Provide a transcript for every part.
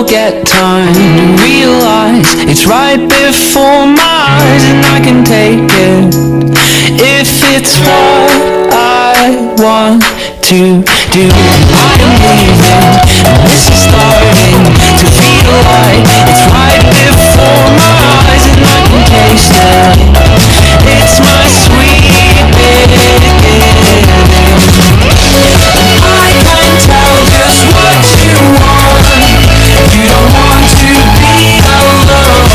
get time to realize it's right before my eyes, and I can take it if it's what I want to do. I am leaving, and this is starting to feel like it's right before my eyes, and I can taste it. It's my sweet beginning. I can tell just what you want. You don't want to be alone.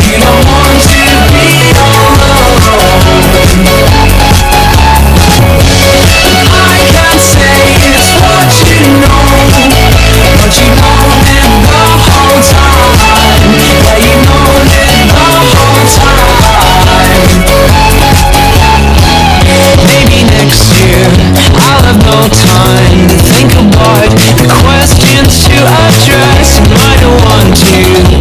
You don't want to be alone. I can say it's what you know, but you know it the whole time. Yeah, you know it the whole time. Maybe next year I'll have no time to think about the questions to address, and I don't want to